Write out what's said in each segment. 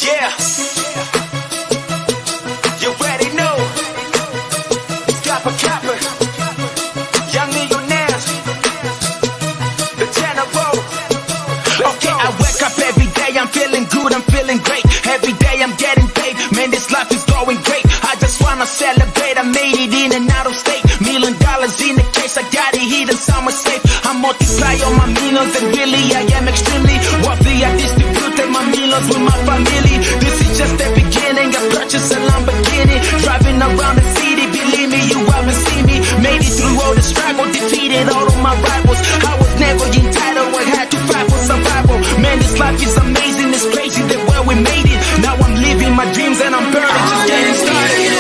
Yeah. You already know. Kappa Kappa. Young millionaires. The general. Okay, I wake up every day, I'm feeling good, I'm feeling great. Every day I'm getting paid, man, this life is going great. I just wanna celebrate, I made it in and out of state. $1 million in the case, I got it hidden somewhere safe. I multiply all my millions and really I am extremely wealthy. I distributed my millions with my family. This is just the beginning, I purchased a Lamborghini. Driving around the city, believe me, you haven't seen me. Made it through all the struggle, defeated all of my rivals. I was never entitled, I had to fight for survival. Man, this life is amazing, it's crazy the way we made it. Now I'm living my dreams and I'm burning, just getting started.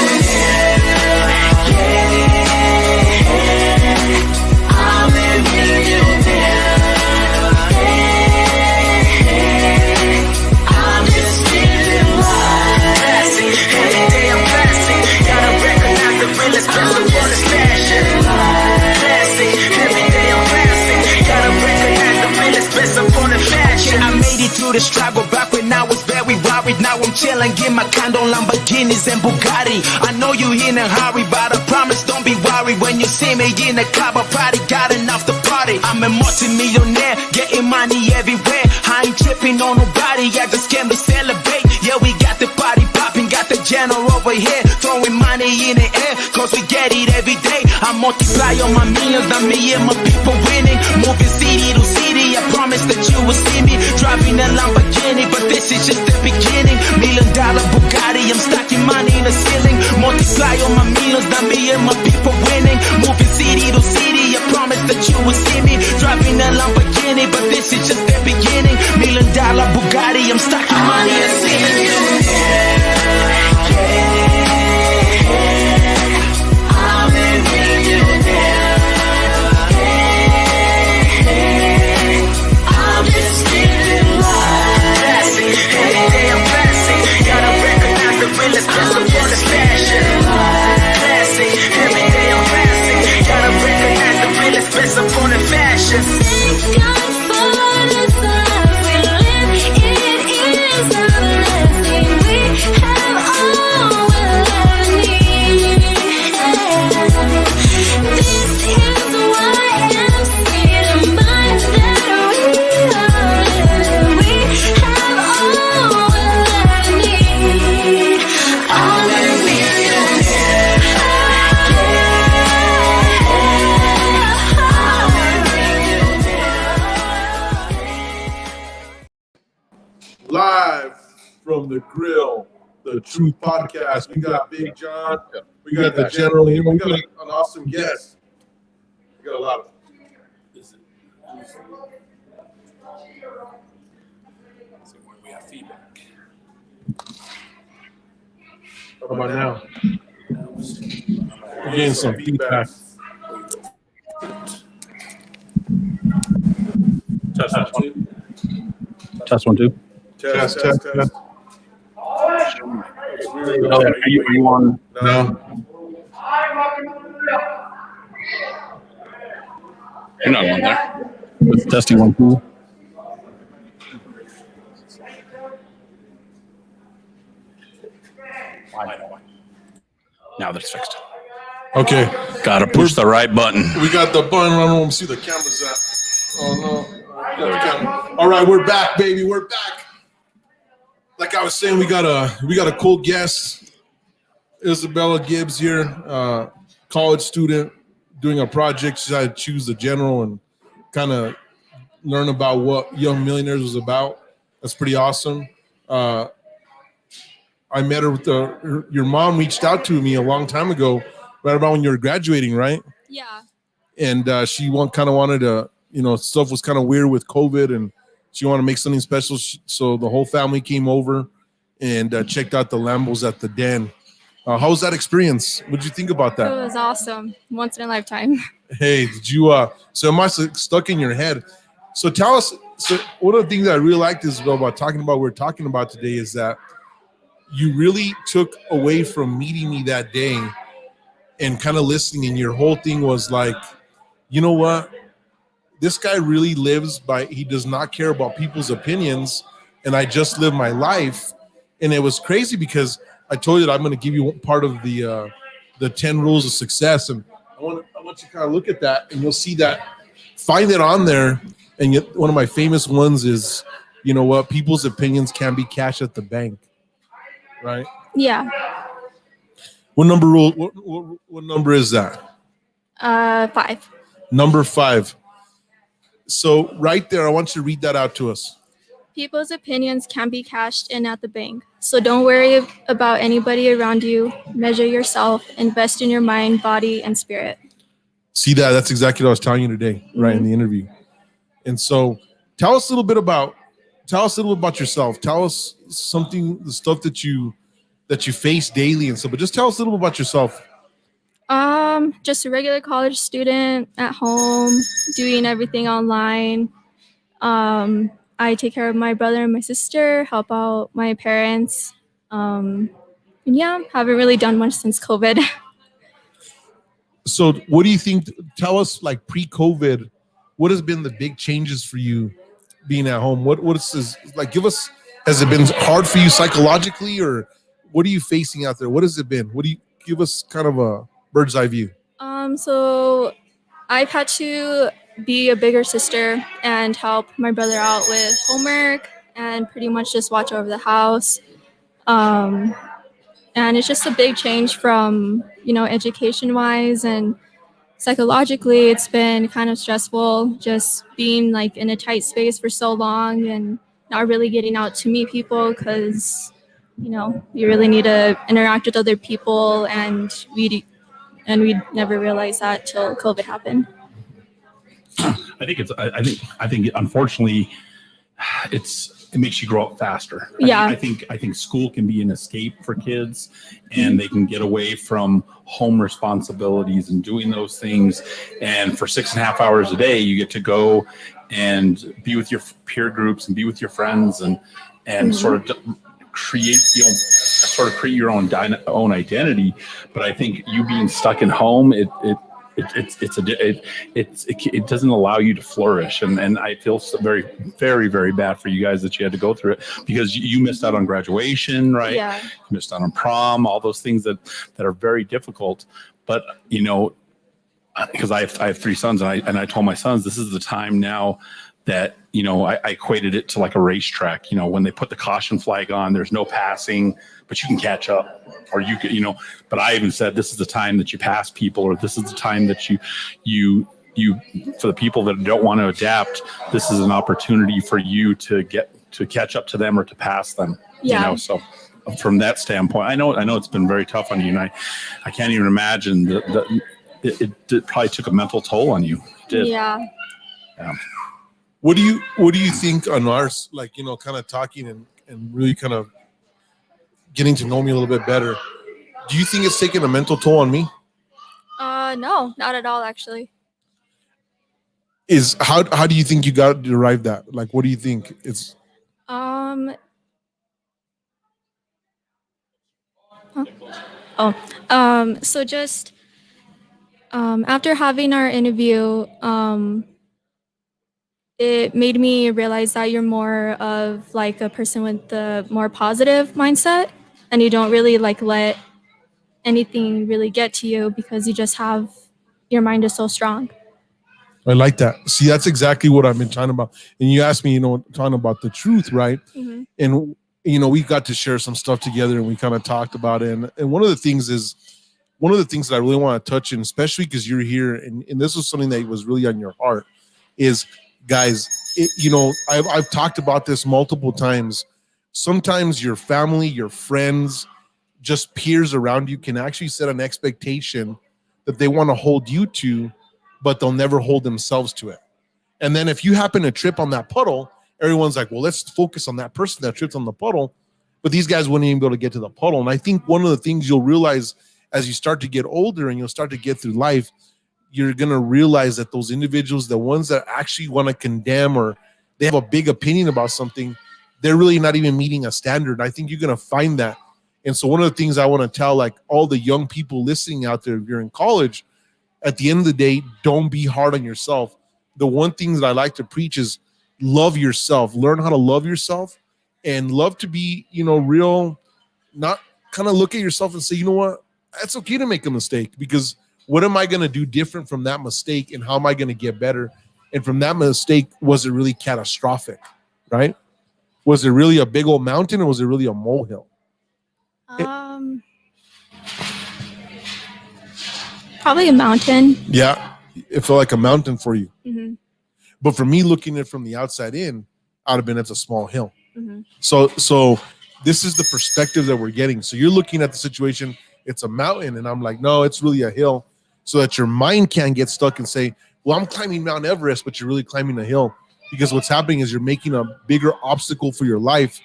I made it through the struggle back when I was very worried. Now I'm chilling, get my condo, Lamborghinis and Bugatti. I know you in a hurry, but I promise don't be worried. When you see me in a club, I party, got enough to party. I'm a multi-millionaire, getting money everywhere. I ain't tripping on nobody, I just came to celebrate. Yeah, we got the party popping, got the general over here, throwing money in the air, cause we get it every day. I multiply all my millions, now me and my people winning. Moving city to city, I promise that you will see me driving a Lamborghini, but this is just the beginning. $1 million Bugatti, I'm stacking money in the ceiling. Multiply all my millions, now me and my people winning. Moving city to city, I promise that you will see me driving a Lamborghini, but this is just the beginning. $1 million Bugatti, I'm stacking money in the ceiling. Live from the grill, the Truth Podcast. We got Big John. We got the General here. We got an awesome guest. We got a lot of. We have feedback. How about now? We're getting some feedback. Test one. Test 1 2. Test. Are you on? No. You're not on there. It's testing 1 2. Now that it's fixed. Okay. Gotta push the right button. We got the button. I don't see the cameras at. Oh no. All right, we're back, baby. We're back. Like I was saying, we got a cool guest, Isabella Gibbs here, college student doing a project. She's had to choose the general and kind of learn about what Young Millionaires was about. That's pretty awesome. I met her with your mom reached out to me a long time ago, right about when you were graduating, right? Yeah. And she kind of wanted to, stuff was kind of weird with COVID, and she wanted to make something special. So the whole family came over and checked out the Lambos at the Den. How was that experience? What did you think about that? It was awesome. Once in a lifetime. Hey, did you, so it must have stuck in your head. So tell us, so one of the things I really liked is about talking about what we're talking about today is that you really took away from meeting me that day and kind of listening, and your whole thing was like, you know what? This guy really lives by, he does not care about people's opinions, and I just live my life. And it was crazy because I told you that I'm going to give you part of the 10 rules of success. And I want you to kind of look at that, and you'll see that, find it on there. And yet one of my famous ones is, you know what, people's opinions can be cash at the bank, right? Yeah. What number is that? 5. Number 5. So right there, I want you to read that out to us. People's opinions can be cashed in at the bank. So don't worry about anybody around you. Measure yourself. Invest in your mind, body, and spirit. See that? That's exactly what I was telling you today, right, in the interview. And so tell us a little bit about yourself. Tell us something, the stuff that you face daily and stuff, but just tell us a little bit about yourself. Just a regular college student at home, doing everything online. I take care of my brother and my sister, help out my parents. And yeah, haven't really done much since COVID. So what do you think? Tell us, like, pre-COVID, what has been the big changes for you being at home? What is this, like, give us, has it been hard for you psychologically, or what are you facing out there? What has it been? What do you give us kind of a bird's eye view? So I've had to be a bigger sister and help my brother out with homework and pretty much just watch over the house. And it's just a big change from, education wise, and psychologically it's been kind of stressful just being like in a tight space for so long and not really getting out to meet people because, you really need to interact with other people, and we never realized that till COVID happened. I think unfortunately it makes you grow up faster. Yeah. I think school can be an escape for kids, and they can get away from home responsibilities and doing those things. And for 6.5 hours a day, you get to go and be with your peer groups and be with your friends and sort of create your own identity. But I think you being stuck in home, it doesn't allow you to flourish, and I feel so very, very, very bad for you guys that you had to go through it, because you missed out on graduation, right? Yeah. You missed out on prom, all those things that are very difficult. But because I have 3 sons, and I told my sons, this is the time now that, I equated it to like a racetrack. When they put the caution flag on, there's no passing, but you can catch up, or you could, but I even said, this is the time that you pass people, or this is the time that you for the people that don't want to adapt, this is an opportunity for you to catch up to them or to pass them. Yeah. So from that standpoint, I know it's been very tough on you, and I can't even imagine that it probably took a mental toll on you. It did. Yeah. Yeah. What do you think on ours, like, kind of talking and really kind of getting to know me a little bit better? Do you think it's taking a mental toll on me? No, not at all, actually. How do you think you got derived at? Like, what do you think it's? So just after having our interview, it made me realize that you're more of like a person with the more positive mindset, and you don't really like let anything really get to you because you just have, your mind is so strong. I like that. See, that's exactly what I've been talking about. And you asked me, talking about the truth, right? Mm-hmm. And, we got to share some stuff together, and we kind of talked about it. And one of the things that I really want to touch on, especially because you're here, and this was something that was really on your heart, is, guys, I've talked about this multiple times. Sometimes your family, your friends, just peers around you can actually set an expectation that they want to hold you to, but they'll never hold themselves to it. And then if you happen to trip on that puddle, everyone's like, well, let's focus on that person that tripped on the puddle, but these guys wouldn't even be able to get to the puddle. And I think one of the things you'll realize as you start to get older and you'll start to get through life, you're going to realize that those individuals, the ones that actually want to condemn or they have a big opinion about something, they're really not even meeting a standard. I think you're going to find that. And so one of the things I want to tell, like, all the young people listening out there, if you're in college, at the end of the day, don't be hard on yourself. The one thing that I like to preach is love yourself. Learn how to love yourself and love to be, real, not kind of look at yourself and say, you know what, it's okay to make a mistake, because what am I going to do different from that mistake, and how am I going to get better? And from that mistake, was it really catastrophic, right? Was it really a big old mountain, or was it really a molehill? Probably a mountain. Yeah, it felt like a mountain for you. Mm-hmm. But for me, looking at it from the outside in, I'd have been, it's a small hill. Mm-hmm. So this is the perspective that we're getting. So you're looking at the situation, it's a mountain, and I'm like, no, it's really a hill, so that your mind can't get stuck and say, well, I'm climbing Mount Everest, but you're really climbing a hill. Because what's happening is you're making a bigger obstacle for your life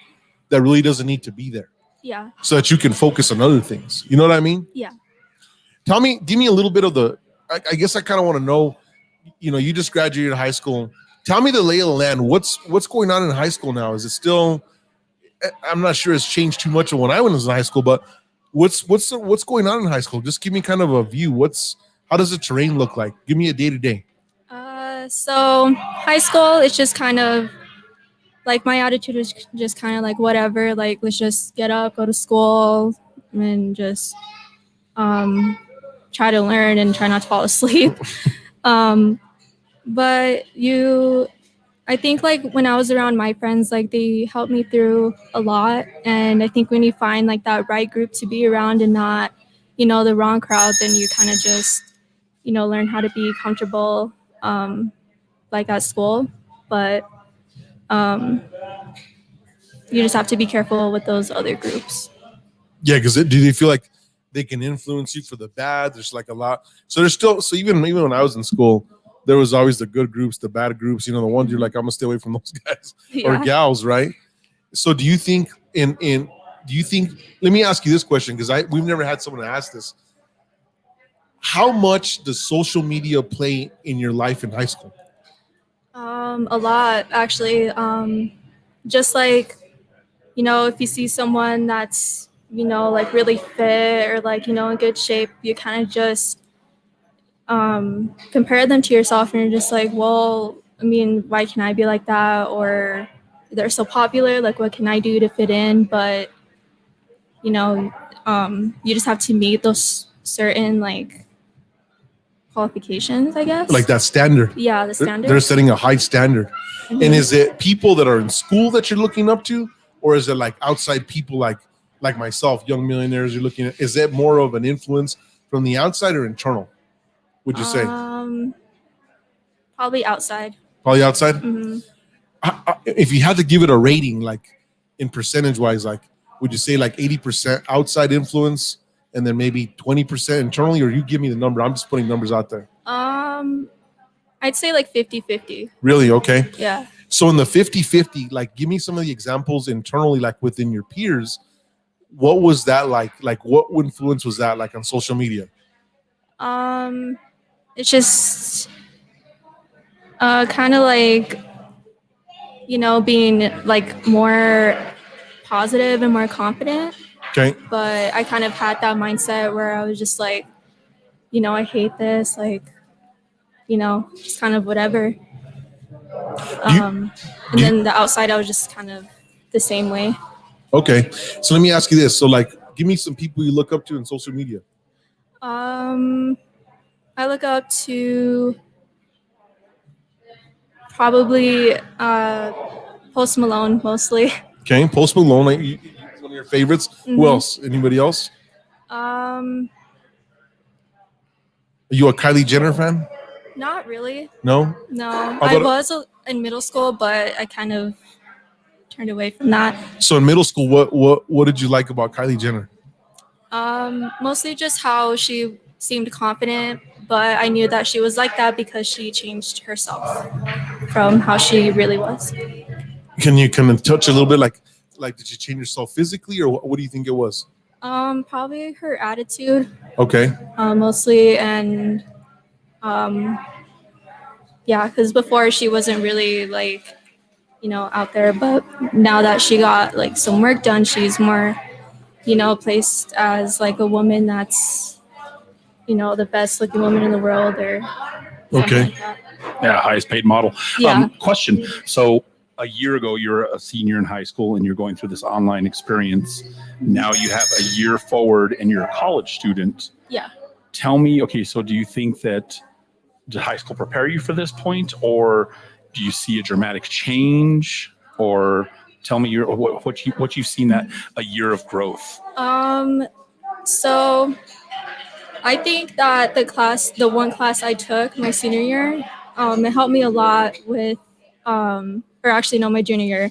that really doesn't need to be there, Yeah. so that you can focus on other things. You know what I mean? Yeah. Give me a little bit of I guess I kind of want to know, you just graduated high school. Tell me the lay of the land. What's going on in high school now? Is it still, I'm not sure it's changed too much of when I was in high school, but what's going on in high school? Just give me kind of a view. How does the terrain look like? Give me a day to day. So high school, it's just kind of like, my attitude is just kind of like, whatever, like, let's just get up, go to school, and just try to learn and try not to fall asleep. But I think, like, when I was around my friends, like, they helped me through a lot. And I think when you find like that right group to be around and not, the wrong crowd, then you kind of just, learn how to be comfortable, like, at school. But you just have to be careful with those other groups. Yeah, because do they feel like they can influence you for the bad? There's like a lot. So there's still, so even when I was in school, there was always the good groups, the bad groups, the ones you're like, I'm gonna stay away from those guys or gals, right? So do you think let me ask you this question, because we've never had someone ask this. How much does social media play in your life in high school? A lot, actually. Just like, if you see someone that's, like, really fit, or like, in good shape, you kind of just compare them to yourself, and you're just like, well, I mean, why can't I be like that? Or they're so popular, like, what can I do to fit in? But you just have to meet those certain, like, qualifications, I guess. Like that standard. Yeah, the standard. They're setting a high standard. Mm-hmm. And is it people that are in school that you're looking up to, or is it like outside people like myself, young millionaires you're looking at? Is that more of an influence from the outside or internal, would you say? Probably outside. Probably outside? Mm-hmm. If you had to give it a rating, like in percentage wise, like, would you say like 80% outside influence and then maybe 20% internally, or you give me the number? I'm just putting numbers out there. I'd say like 50-50. Really? Okay. Yeah. So in the 50-50, like, give me some of the examples internally, like within your peers. What was that like? Like, what influence was that like on social media? It's just kind of like, being like more positive and more confident. Okay. But I kind of had that mindset where I was just like, I hate this, like, just kind of whatever. And then the outside, I was just kind of the same way. Okay. So let me ask you this. So, like, give me some people you look up to in social media. I look up to probably Post Malone mostly. Okay. Post Malone, like, one of your favorites. Mm-hmm. Who else? Anybody else? Are you a Kylie Jenner fan? Not really. No? No. I was in middle school, but I kind of turned away from that. So in middle school, what did you like about Kylie Jenner? Mostly just how she seemed confident, but I knew that she was like that because she changed herself from how she really was. Can you come and touch a little bit, like did you change yourself physically, or what do you think it was? Probably her attitude. Okay. Mostly, and yeah, because before she wasn't really like, out there, but now that she got like some work done, she's more, placed as like a woman that's, the best looking woman in the world, or okay. like that. Yeah, highest paid model. Yeah. Question. So a year ago you're a senior in high school and you're going through this online experience. Now you have a year forward and you're a college student. Yeah. Tell me, okay, so do you think that did high school prepare you for this point, or do you see a dramatic change, or tell me what you've seen that a year of growth? So I think that the one class I took my senior year, it helped me a lot with, or actually no, my junior year.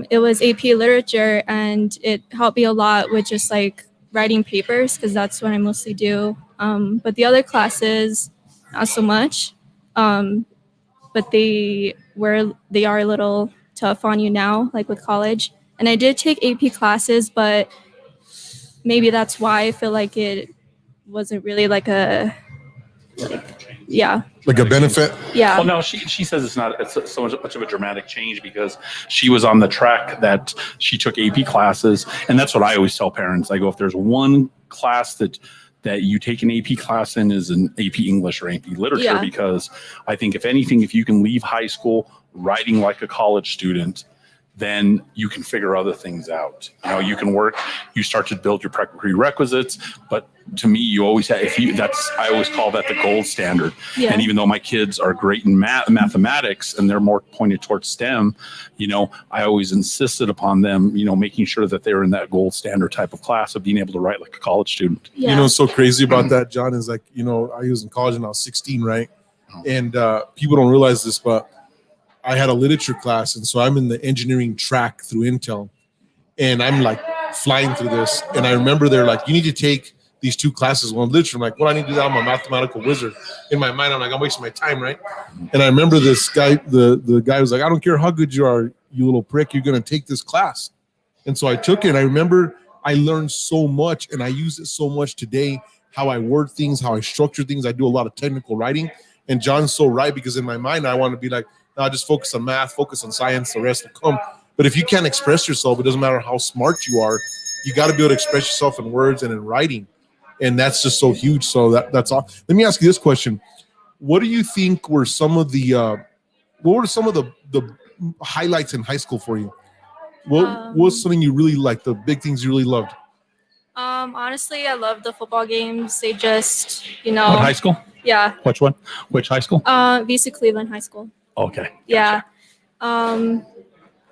It was AP Literature, and it helped me a lot with just like writing papers because that's what I mostly do. But the other classes, not so much. But they are a little tough on you now, like with college. And I did take AP classes, but maybe that's why I feel like it wasn't really like a, yeah. Like a benefit? Yeah. Well, no, she says it's so much of a dramatic change because she was on the track that she took AP classes. And that's what I always tell parents. I go, if there's one class that you take an AP class in is an AP English or AP Literature, Yeah. because I think if anything, if you can leave high school writing like a college student, then you can figure other things out. You can work, you start to build your prerequisites, but to me, you always have, I always call that the gold standard. Yeah. And even though my kids are great in mathematics and they're more pointed towards STEM, I always insisted upon them, making sure that they're in that gold standard type of class of being able to write like a college student. Yeah. You know what's so crazy about that, John, is like, I was in college when I was 16, right? And people don't realize this, but I had a literature class, and so I'm in the engineering track through Intel, and I'm like flying through this. And I remember they're like, you need to take these two classes, one literature. I'm like, well, I need to do that. I'm a mathematical wizard. In my mind, I'm like, I'm wasting my time, right? And I remember this guy, the guy was like, I don't care how good you are, you little prick, you're going to take this class. And so I took it, and I remember I learned so much, and I use it so much today, how I word things, how I structure things. I do a lot of technical writing. And John's so right, because in my mind, I want to be like, no, just focus on math, focus on science, the rest will come. But if you can't express yourself, it doesn't matter how smart you are, you got to be able to express yourself in words and in writing. And that's just so huge. So that's all. Let me ask you this question. What do you think were some of the highlights in high school for you? What was something you really liked, the big things you really loved? Honestly, I love the football games. They just, What high school? Yeah. Which one? Which high school? Visa Cleveland High School. Okay. Yeah. And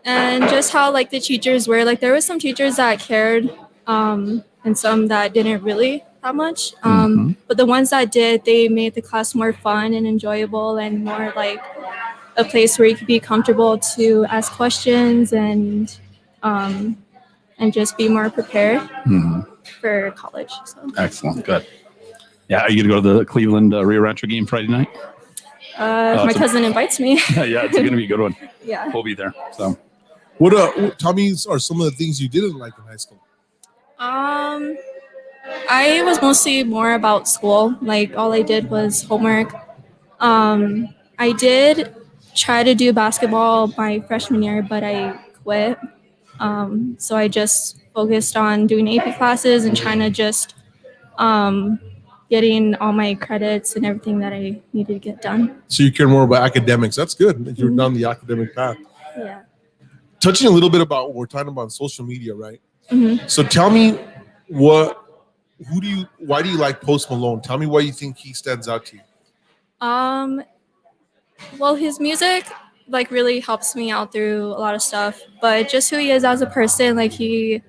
just how like the teachers were, like there was some teachers that cared, and some that didn't really that much. But the ones that did, they made the class more fun and enjoyable and more like a place where you could be comfortable to ask questions and just be more prepared for college. So. Excellent. Good. Yeah. Are you going to go to the Cleveland Rio Rancho game Friday night? If my cousin invites me. Yeah, it's going to be a good one. Yeah. We'll be there. So, Tell me, are some of the things you didn't like in high school? I was mostly more about school. Like all I did was homework. I did try to do basketball my freshman year, but I quit. So I just focused on doing AP classes and trying to just getting all my credits and everything that I needed to get done. So you care more about academics. That's good. You're down the academic path. Yeah. Touching a little bit about what we're talking about social media, right? Mm-hmm. So tell me why do you like Post Malone? Tell me why you think he stands out to you. Well, his music like really helps me out through a lot of stuff, but just who he is as a person, like he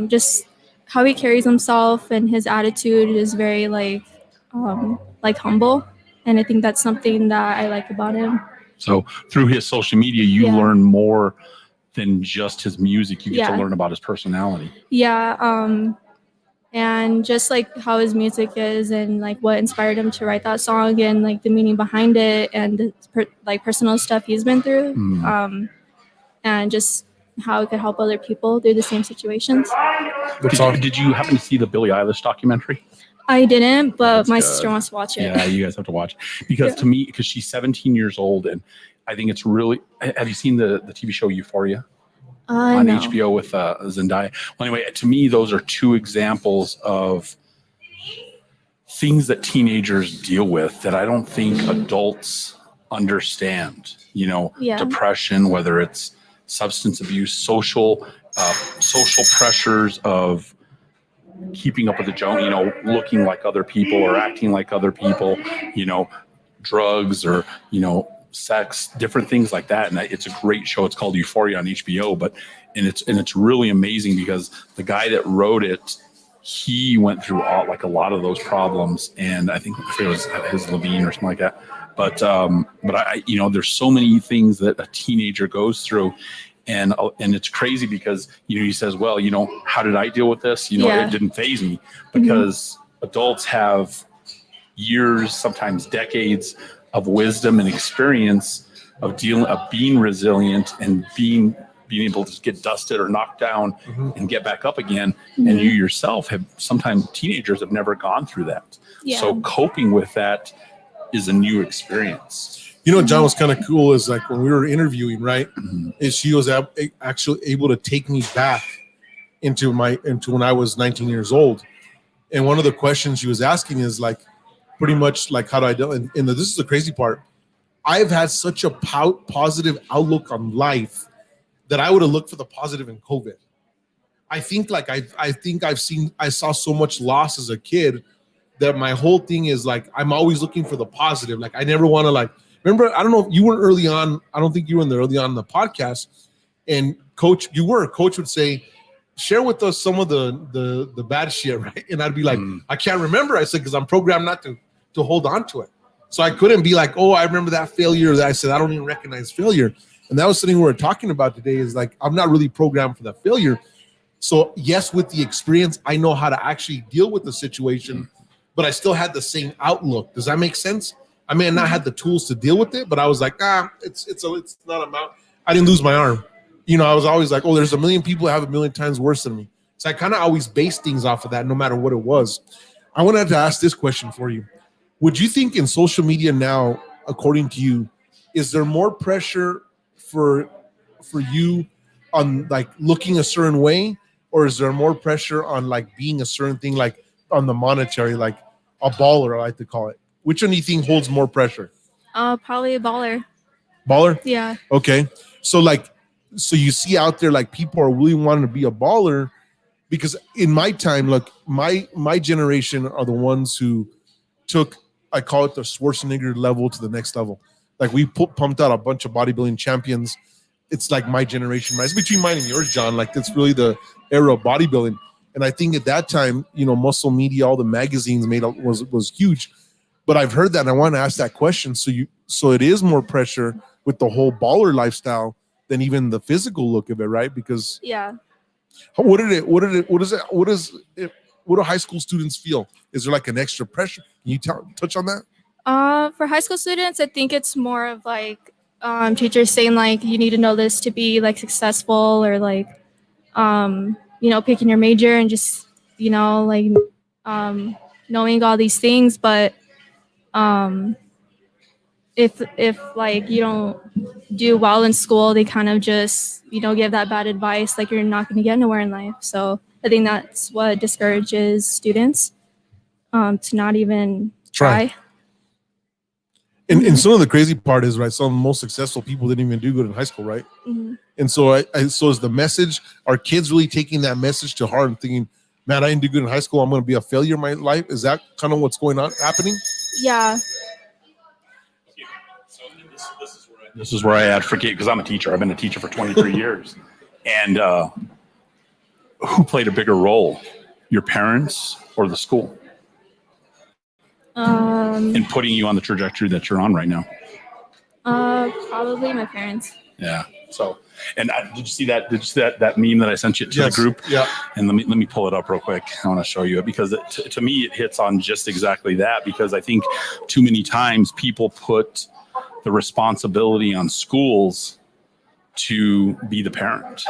just how he carries himself and his attitude is very like humble, and I think that's something that I like about him. So through his social media, you learn more than just his music. You get to learn about his personality. Yeah. And just like how his music is and like what inspired him to write that song and like the meaning behind it and the personal stuff he's been through. And just how it could help other people through the same situations. Did you happen to see the Billie Eilish documentary? I didn't, but That's my good. sister wants to watch it. Yeah, you guys have to watch. Because to me, because she's 17 years old, and I think it's really, have you seen the TV show Euphoria? On No. HBO with Zendaya. Well, anyway, to me, those are two examples of things that teenagers deal with that I don't think adults understand, Yeah. depression, whether it's substance abuse, social pressures of keeping up with the Jones, looking like other people or acting like other people, drugs or, sex, different things like that. And it's a great show. It's called Euphoria on HBO, and it's really amazing because the guy that wrote it, he went through a lot of those problems. And I think it was his Levine or something like that. But I there's so many things that a teenager goes through. And it's crazy because, he says, well, how did I deal with this? Yeah. It didn't faze me because adults have years, sometimes decades of wisdom and experience of being resilient and being able to get dusted or knocked down and get back up again. And you yourself sometimes teenagers have never gone through that. Yeah. So coping with that is a new experience. John, was kind of cool is like when we were interviewing, right? Is she was actually able to take me back into when I was 19 years old. And one of the questions she was asking is like, pretty much like, how do I do? And this is the crazy part. I've had such a positive outlook on life that I would have looked for the positive in COVID. I think like I saw so much loss as a kid that my whole thing is like, I'm always looking for the positive. Like I never want to remember, I don't know if you were early on. I don't think you were early on in the podcast. And Coach would say, share with us some of the bad shit, right? And I'd be like, I can't remember. I said, because I'm programmed not to hold on to it. So I couldn't be like, oh, I remember that failure. That I said, I don't even recognize failure. And that was something we were talking about today is like, I'm not really programmed for that failure. So yes, with the experience, I know how to actually deal with the situation, but I still had the same outlook. Does that make sense? I may have not had the tools to deal with it, but I was like, it's not a mount. I didn't lose my arm. I was always like, oh, there's a million people that have a million times worse than me. So I kind of always based things off of that, no matter what it was. I wanted to ask this question for you. Would you think in social media now, according to you, is there more pressure for you on like looking a certain way, or is there more pressure on like being a certain thing, like on the monetary, like a baller, I like to call it? Which one do you think holds more pressure? Probably a baller. Baller? Yeah. Okay. So you see out there like people are really wanting to be a baller, because in my time, look, my generation are the ones who took, I call it the Schwarzenegger level to the next level. Like we pumped out a bunch of bodybuilding champions. It's like my generation. It's between mine and yours, John. Like that's really the era of bodybuilding. And I think at that time, Muscle Media, all the magazines was huge. But I've heard that, and I want to ask that question. So it is more pressure with the whole baller lifestyle than even the physical look of it, right? Because Yeah. what do high school students feel? Is there like an extra pressure? Can you touch on that? For high school students, I think it's more of like teachers saying like you need to know this to be like successful, or like picking your major and just knowing all these things. But if like you don't do well in school, they kind of just give that bad advice, like you're not going to get anywhere in life. So I think that's what discourages students to not even try. And some of the crazy part is, right, some of the most successful people didn't even do good in high school, right? Mm-hmm. And so so is the message, are kids really taking that message to heart and thinking, man, I didn't do good in high school, I'm going to be a failure in my life? Is that kind of what's happening? Yeah. This is where I advocate, because I'm a teacher. I've been a teacher for 23 years. And who played a bigger role, your parents or the school, in putting you on the trajectory that you're on right now? Probably my parents. Yeah. So, and did you see that? Did you see that meme that I sent you to the group? Yeah. And let me pull it up real quick. I want to show you it because to me it hits on just exactly that. Because I think too many times people put the responsibility on schools to be the parent,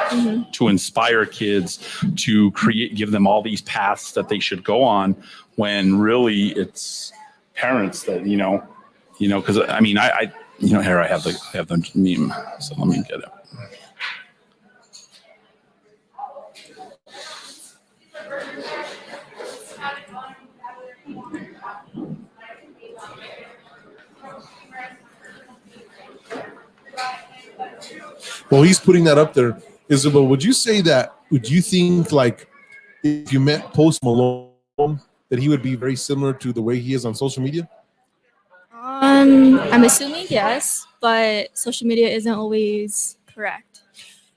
to inspire kids, to give them all these paths that they should go on, when really it's parents that because I mean I here I have the meme, so let me get it. Well, he's putting that up there. Isabel, would you say that? Would you think like if you met Post Malone that he would be very similar to the way he is on social media? I'm assuming yes, but social media isn't always correct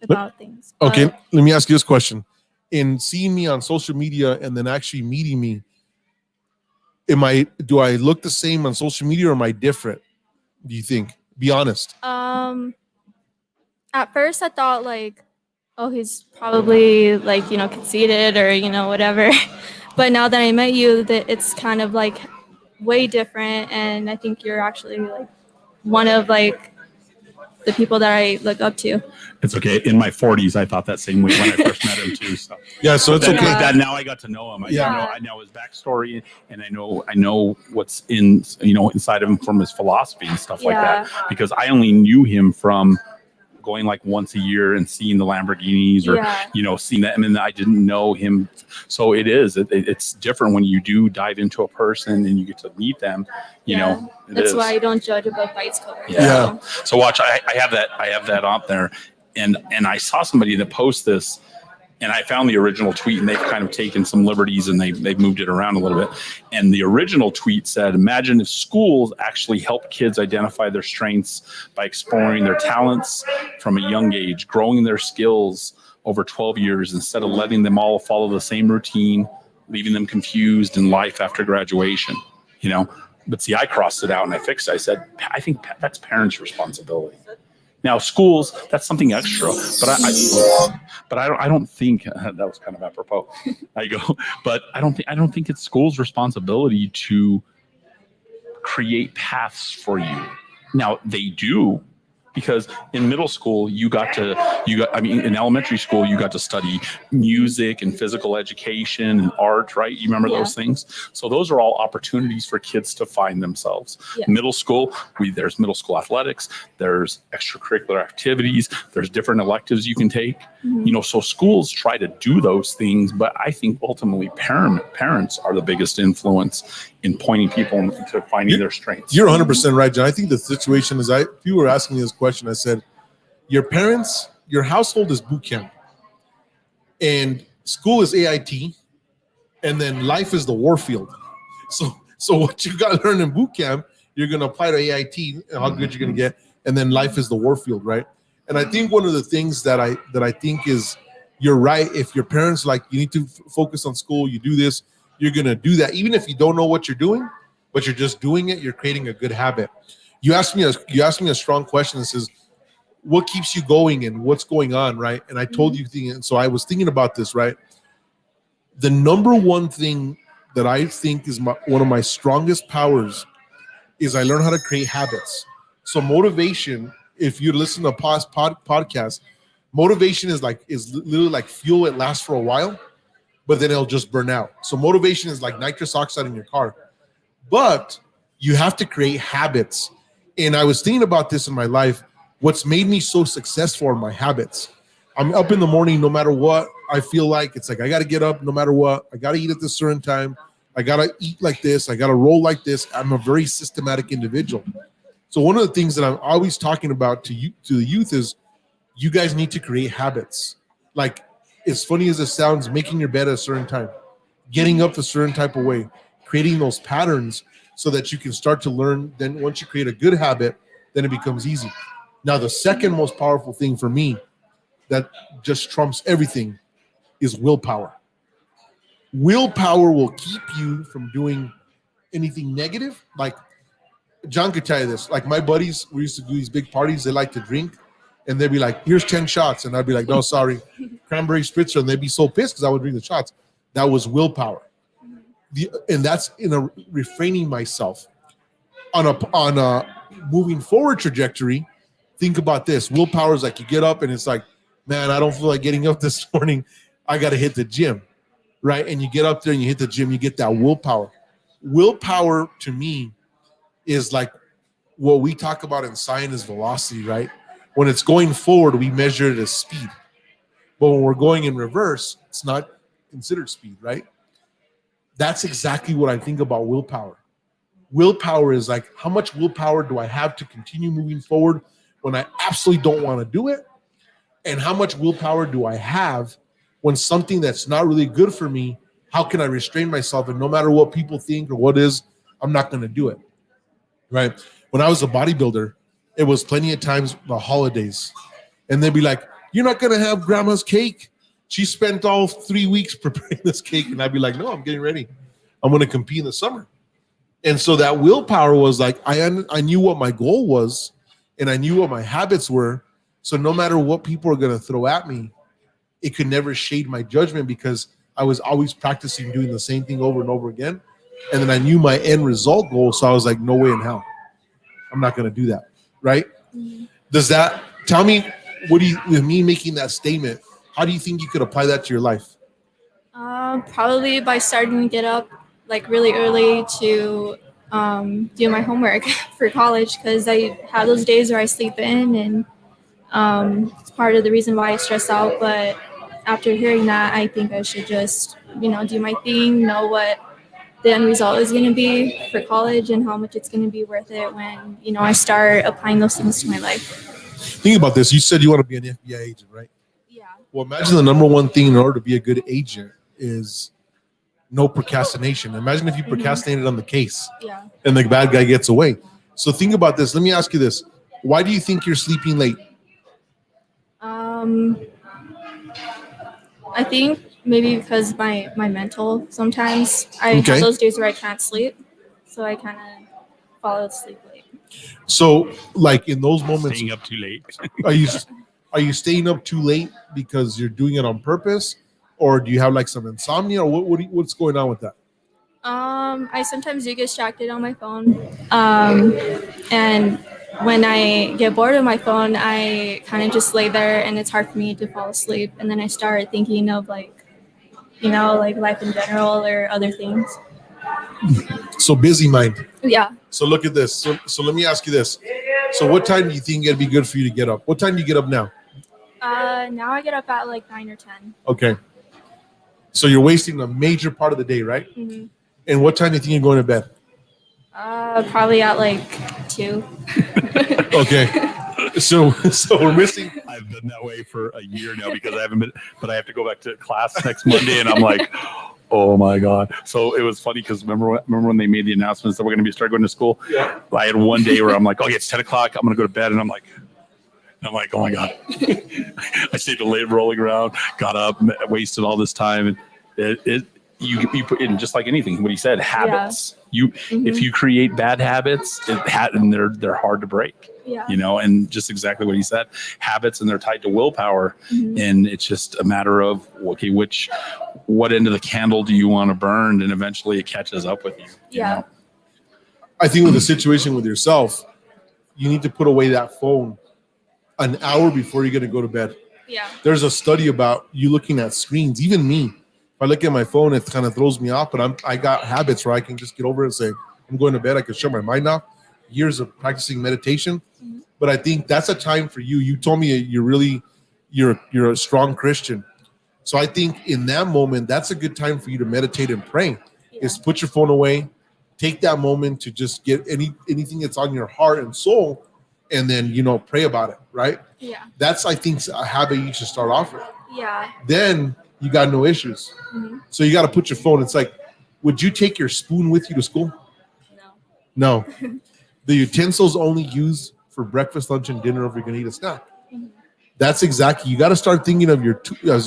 about things. Okay, But, let me ask you this question. In seeing me on social media and then actually meeting me, do I look the same on social media or am I different? Do you think? Be honest. at first I thought like, oh, he's probably like, conceited or, whatever. But now that I met you, that it's kind of like way different. And I think you're actually like one of like the people that I look up to. It's okay. In my 40s, I thought that same way when I first met him too. So Yeah, so it's that, okay. that now I got to know him. Yeah. I know his backstory, and I know what's inside of him from his philosophy and stuff like that. Because I only knew him from going like once a year and seeing the Lamborghinis or seeing that, and then I didn't know him. So it's different when you do dive into a person and you get to meet them. That's why I don't judge a book by its cover. Yeah. So watch, I have that up there, and I saw somebody that post this, and I found the original tweet, and they've kind of taken some liberties and they've moved it around a little bit. And the original tweet said, imagine if schools actually help kids identify their strengths by exploring their talents from a young age, growing their skills over 12 years instead of letting them all follow the same routine, leaving them confused in life after graduation, But see, I crossed it out and I fixed it. I said, I think that's parents' responsibility. Now, schools, that's something extra, but I don't think that was kind of apropos. But I don't think it's schools' responsibility to create paths for you. Now, they do, because in middle school in elementary school you got to study music and physical education and art, right? You remember those things? So those are all opportunities for kids to find themselves. Middle school, there's middle school athletics, there's extracurricular activities, there's different electives you can take. So schools try to do those things, but I think ultimately parents are the biggest influence in pointing people to finding their strengths. You're 100% right, John. I think the situation is, if you were asking me this question, I said, your household is boot camp, and school is AIT, and then life is the war field. So what you got to learn in boot camp, you're going to apply to AIT, and how good you're going to get, and then life is the war field, right? And I think one of the things that I think is, you're right. If your parents you need to focus on school, you do this, you're going to do that. Even if you don't know what you're doing, but you're just doing it, you're creating a good habit. You asked me a strong question that says, what keeps you going and what's going on, right? And I told you, and so I was thinking about this, right? The number one thing that I think is one of my strongest powers is I learned how to create habits. So motivation, if you listen to podcasts, motivation is literally like fuel. It lasts for a while, but then it'll just burn out. So motivation is like nitrous oxide in your car, but you have to create habits. And I was thinking about this in my life. What's made me so successful are my habits. I'm up in the morning, no matter what. I feel like it's like, I got to get up no matter what. I got to eat at this certain time. I got to eat like this. I got to roll like this. I'm a very systematic individual. So one of the things that I'm always talking about to the youth is, you guys need to create habits. Like, as funny as it sounds, making your bed at a certain time, getting up a certain type of way, creating those patterns so that you can start to learn. Then once you create a good habit, then it becomes easy. Now, the second most powerful thing for me that just trumps everything is willpower. Willpower will keep you from doing anything negative. Like, John could tell you this. Like, my buddies, we used to do these big parties. They like to drink. And they'd be like, here's 10 shots. And I'd be like, no, sorry, cranberry spritzer. And they'd be so pissed because I would drink the shots. That was willpower. And that's in a refraining myself. On a moving forward trajectory, think about this. Willpower is like, you get up and it's like, man, I don't feel like getting up this morning. I got to hit the gym, right? And you get up there and you hit the gym, you get that willpower. Willpower to me is like what we talk about in science is velocity, right? When it's going forward, we measure it as speed. But when we're going in reverse, it's not considered speed, right? That's exactly what I think about willpower. Willpower is like, how much willpower do I have to continue moving forward when I absolutely don't want to do it? And how much willpower do I have when something that's not really good for me, how can I restrain myself? And no matter what people think or what is, I'm not going to do it. Right? When I was a bodybuilder, it was plenty of times the holidays. And they'd be like, you're not going to have grandma's cake. She spent all 3 weeks preparing this cake. And I'd be like, no, I'm getting ready. I'm going to compete in the summer. And so that willpower was like, I knew what my goal was and I knew what my habits were. So no matter what people are going to throw at me, it could never shade my judgment because I was always practicing doing the same thing over and over again. And then I knew my end result goal. So I was like, no way in hell. I'm not going to do that. Right? Mm-hmm. Does that tell me, with me making that statement, how do you think you could apply that to your life? Probably by starting to get up like really early to do my homework for college, because I have those days where I sleep in, and it's part of the reason why I stress out. But after hearing that, I think I should just, do my thing, know what the end result is going to be for college and how much it's going to be worth it when, I start applying those things to my life. Think about this. You said you want to be an FBI agent, right? Yeah. Well, imagine the number one thing in order to be a good agent is no procrastination. Imagine if you procrastinated on the case and the bad guy gets away. So think about this. Let me ask you this. Why do you think you're sleeping late? I think maybe because my mental, sometimes I have those days where I can't sleep. So I kind of fall asleep late. So like in those moments, Staying up too late. are you staying up too late because you're doing it on purpose? Or do you have like some insomnia, or what's going on with that? I sometimes do get distracted on my phone. And when I get bored of my phone, I kind of just lay there and it's hard for me to fall asleep. And then I start thinking of like life in general or other things. So busy mind. Yeah. So look at this. So let me ask you this. So what time do you think it'd be good for you to get up? What time do you get up now? Now I get up at like 9 or 10. Okay. So you're wasting a major part of the day, right? Mm-hmm. And what time do you think you're going to bed? Probably at like 2. Okay. So we're missing. I've been that way for a year now because I haven't been, but I have to go back to class next Monday, and I'm like, oh my God. So it was funny because remember when they made the announcements that we're going to start going to school? Yeah. I had one day where I'm like, okay, it's 10 o'clock. I'm going to go to bed. And I'm like, oh my God. I stayed late rolling around, got up, wasted all this time. And you put in, just like anything, what he said, habits. Yeah. If you create bad habits, and they're hard to break. Yeah. And just exactly what he said, habits, and they're tied to willpower. Mm-hmm. And it's just a matter of, okay, what end of the candle do you want to burn? And eventually it catches up with you. Yeah. You know? I think with the situation with yourself, you need to put away that phone an hour before you're going to go to bed. Yeah. There's a study about you looking at screens. Even me, if I look at my phone, it kind of throws me off, but I got habits where I can just get over it and say, I'm going to bed. I can shut my mind off. Years of practicing meditation. Mm-hmm. But I think that's a time for you. You told me you're a strong Christian. So I think in that moment, that's a good time for you to meditate and pray. Yeah. Is put your phone away, take that moment to just get anything that's on your heart and soul, and then, pray about it, right? Yeah. That's, I think, a habit you should start off with. Yeah. Then you got no issues. Mm-hmm. So you got to put your phone. It's like, would you take your spoon with you to school? No. The utensils only used for breakfast, lunch, and dinner if you're going to eat a snack. Mm-hmm. That's exactly, you got to start thinking of your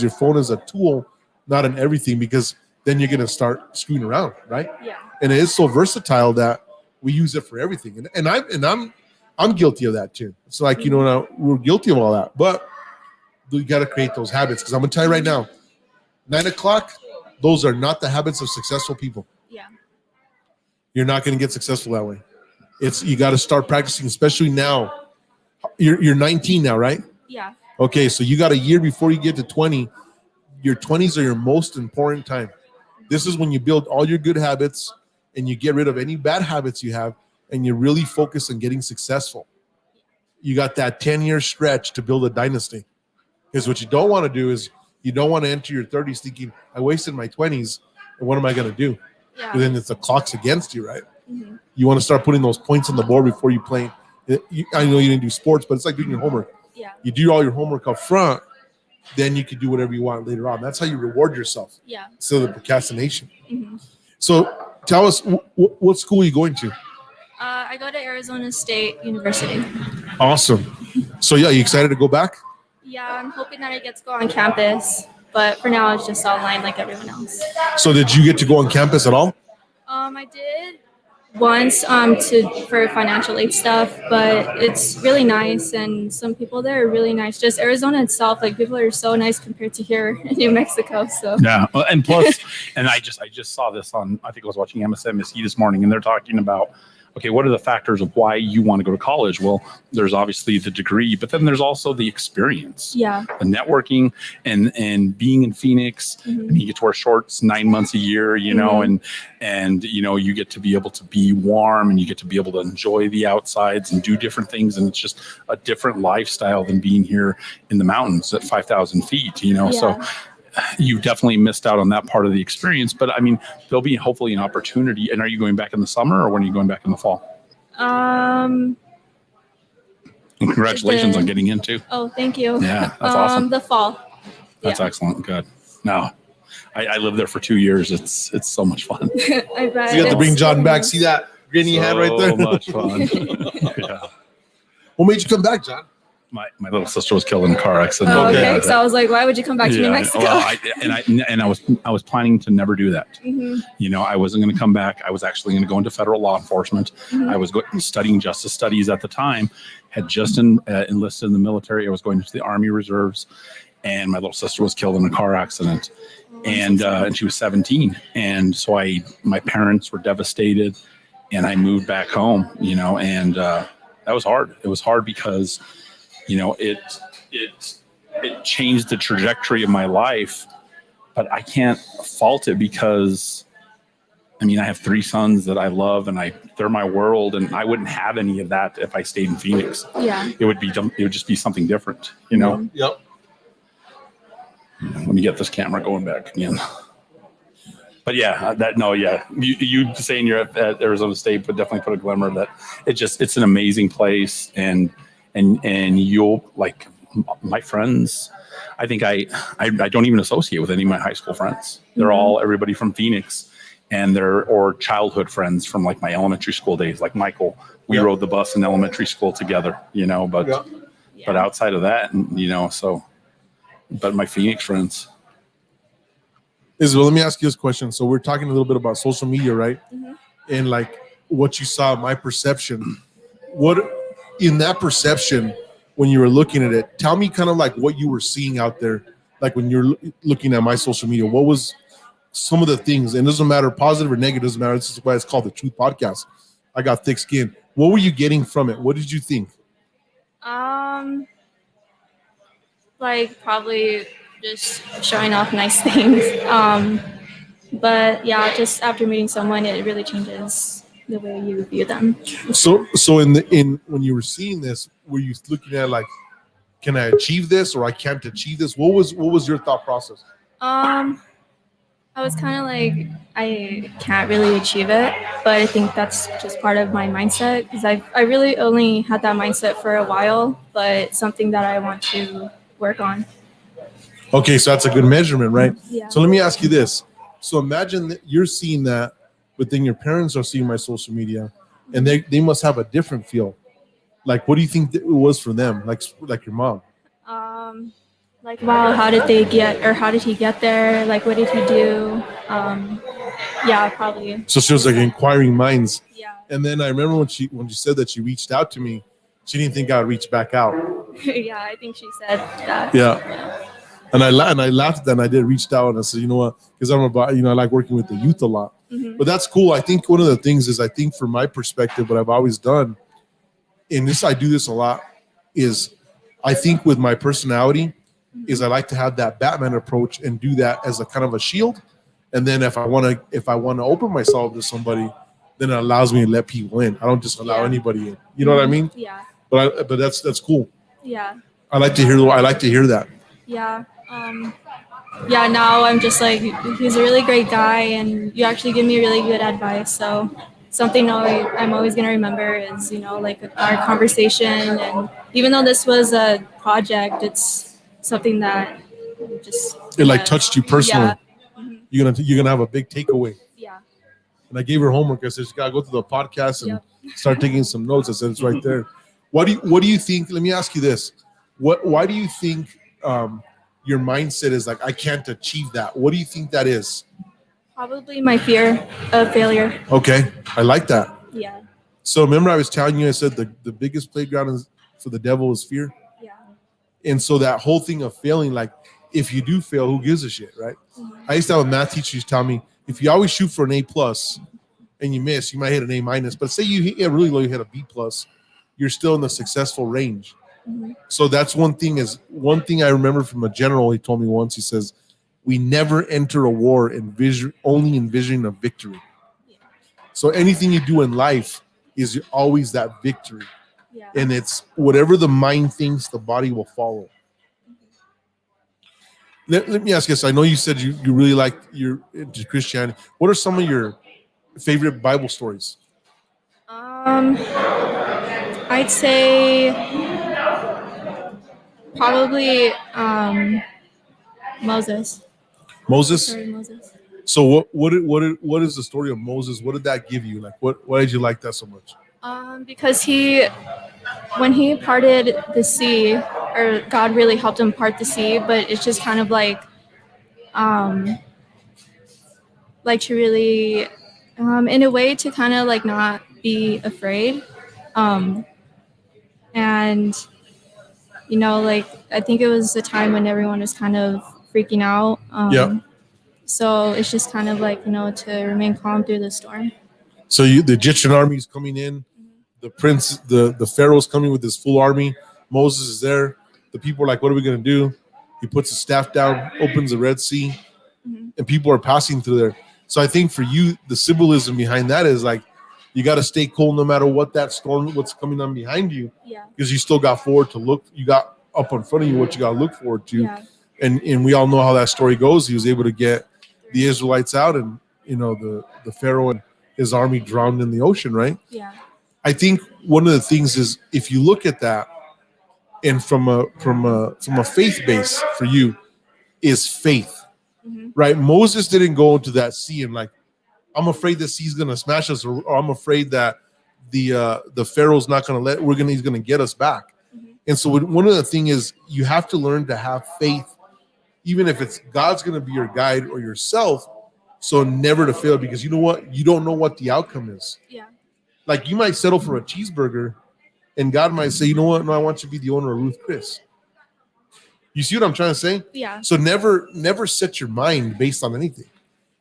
phone as a tool, not an everything, because then you're going to start screwing around, right? Yeah. And it is so versatile that we use it for everything. And I'm guilty of that too. It's like, we're guilty of all that, but we got to create those habits. Because I'm going to tell you right now, 9 o'clock, those are not the habits of successful people. Yeah. You're not going to get successful that way. You got to start practicing, especially now. You're 19 now, right? Yeah. Okay, so you got a year before you get to 20. Your 20s are your most important time. This is when you build all your good habits and you get rid of any bad habits you have, and you really focus on getting successful. You got that 10-year stretch to build a dynasty. Because what you don't want to do is you don't want to enter your 30s thinking, I wasted my 20s, and what am I going to do? Yeah. But then the clock's against you, right? Mm-hmm. You want to start putting those points on the board before you play. I know you didn't do sports, but it's like doing your homework. Yeah. You do all your homework up front, then you can do whatever you want later on. That's how you reward yourself. Yeah. So the procrastination. hmm So tell us, what school are you going to? I go to Arizona State University. Awesome. So yeah, you excited to go back? Yeah, I'm hoping that I get to go on campus, but for now it's just online like everyone else. So did you get to go on campus at all? I did once for financial aid stuff, but it's really nice and some people there are really nice. Just Arizona itself, like people are so nice compared to here in New Mexico. So Yeah, well, and plus, and I just saw this on, I think I was watching MSNBC this morning, and they're talking about, okay, what are the factors of why you want to go to college? Well, there's obviously the degree, but then there's also the experience, yeah. the networking, and being in Phoenix. Mhm. I mean, you get to wear shorts 9 months a year, you know, and you know, you get to be able to be warm, and you get to be able to enjoy the outsides and do different things, and it's just a different lifestyle than being here in the mountains at 5,000 feet, you know. So Yeah. you definitely missed out on that part of the experience, but I mean, there'll be hopefully an opportunity. And are you going back in the summer, or when are you going back in the fall? Um. And congratulations The- on getting into. Oh, thank you. Yeah, that's awesome. The fall. That's Yeah. excellent. Good. No, I lived there for 2 years. It's so much fun. I bet. So you have to bring it's John really back. nice. See that grinny head right there? So much fun. Yeah. What made you come back, John? My little sister was killed in a car accident. Oh, okay. Okay. So I was like, why would you come back to New Mexico? Well, I was planning to never do that. Mhm. You know, I wasn't going to come back. I was actually going to go into federal law enforcement. Mhm. I was studying justice studies at the time, had just enlisted in the military. I was going into the Army Reserves, and my little sister was killed in a car accident. And she was 17. And so my parents were devastated, and I moved back home, you know, and that was hard. It was hard because, you know, it changed the trajectory of my life, but I can't fault it because, I mean, I have 3 sons that I love, and they're my world, and I wouldn't have any of that if I stayed in Phoenix. Yeah. It would just be something different, you know. Yep. Let me get this camera going back again. But yeah, you saying you're at Arizona State would definitely put a glimmer that it's an amazing place, and you'll like my friends. I think I don't even associate with any of my high school friends. They're all everybody from Phoenix, and or childhood friends from like my elementary school days, like Michael. We Yeah. rode the bus in elementary school together, you know, but Yeah. but outside of that, you know, but my Phoenix friends. Isabel, let me ask you this question. So we're talking a little bit about social media, right? Mhm. And like what you saw, my perception. What in that perception, when you were looking at it, tell me kind of like what you were seeing out there. Like when you're looking at my social media, what was some of the things? And it doesn't matter positive or negative, doesn't matter. This is why it's called the Truth Podcast. I got thick skin. What were you getting from it? What did you think? Like probably just showing off nice things. But yeah, just after meeting someone, it really changes the way you view them. So in when you were seeing this, were you looking at like, can I achieve this or I can't achieve this? What was your thought process? I was kind of like, I can't really achieve it, but I think that's just part of my mindset because I really only had that mindset for a while, but it's something that I want to work on. Okay, so that's a good measurement, right? Yeah. So let me ask you this. So imagine that you're seeing that, but then your parents are seeing my social media, and they must have a different feel. Like, what do you think it was for them? Like your mom. Like, wow, how did he get there? Like, what did he do? Yeah, probably. So she was like inquiring minds. Yeah. And then I remember when she said that she reached out to me, she didn't think I'd reach back out. Yeah, I think she said that. Yeah. And I laughed and I did reached out and I said, you know what? Because I'm about, I like working with the youth a lot. Mhm. But that's cool. I think one of the things is, I think from my perspective, what I've always done, and I do this a lot, is I think with my personality is I like to have that Batman approach and do that as a kind of a shield. And then if I want to open myself to somebody, then it allows me to let people in. I don't just allow Yeah. anybody in. You know what I mean? Yeah. But that's cool. Yeah. I like to hear that. Yeah. Yeah, now I'm just like, he's a really great guy and you actually give me really good advice. So something I'm always gonna remember is, like our conversation. And even though this was a project, it's something that just It like touched you personally. Yeah. Mhm. You're gonna have a big takeaway. Yeah. And I gave her homework. I said, you gotta go to the podcast and Yep. start taking some notes. I said, it's right there. What do you think? Let me ask you this. Why do you think your mindset is like, I can't achieve that? What do you think that is? Probably my fear of failure. Okay. I like that. Yeah. So remember I was telling you, I said the biggest playground for the devil is fear. Yeah. And so that whole thing of failing, like if you do fail, who gives a shit, right? Mhm. I used to have a math teacher who used to tell me, if you always shoot for an A+ and you miss, you might hit an A-, but say you hit really low, you hit a B+, you're still in the successful range. Mhm. So that's one thing I remember from a general. He told me once, he says, we never enter a war only envisioning a victory. So anything you do in life is always that victory. Yeah. And it's whatever the mind thinks, the body will follow. Let me ask you this. I know you said you really like you're into Christianity. What are some of your favorite Bible stories? I'd say probably Moses. Moses. Sorry, Moses. So what is the story of Moses? What did that give you? Like why did you like that so much? Because when he parted the sea, or God really helped him part the sea, but it's just kind of like to really, in a way, to kind of like not be afraid, and like I think it was a time when everyone was kind of freaking out. Yeah. So it's just kind of like to remain calm through the storm. So the Egyptian army is coming in, the Pharaoh's coming with his full army. Moses is there. The people are like, what are we going to do? He puts his staff down, opens the Red Sea, and people are passing through there. So I think for you, the symbolism behind that is like, you got to stay cool no matter what that storm, what's coming on behind you, Yeah. because you still got forward to look. You got up in front of you what you got to look forward to. Yeah. And we all know how that story goes. He was able to get the Israelites out, and the Pharaoh and his army drowned in the ocean, right? Yeah. I think one of the things is, if you look at that, and from a faith base for you, is faith, right? Moses didn't go into that sea and like, I'm afraid the sea's gonna smash us, or I'm afraid that the Pharaoh's not gonna he's gonna get us back. And so one of the things is, you have to learn to have faith, even if it's God's gonna be your guide or yourself, so never to fail, because you know what? You don't know what the outcome is. Yeah. Like, you might settle for a cheeseburger, and God might say, you know what? No, I want you to be the owner of Ruth Chris. You see what I'm trying to say? Yeah. So never set your mind based on anything.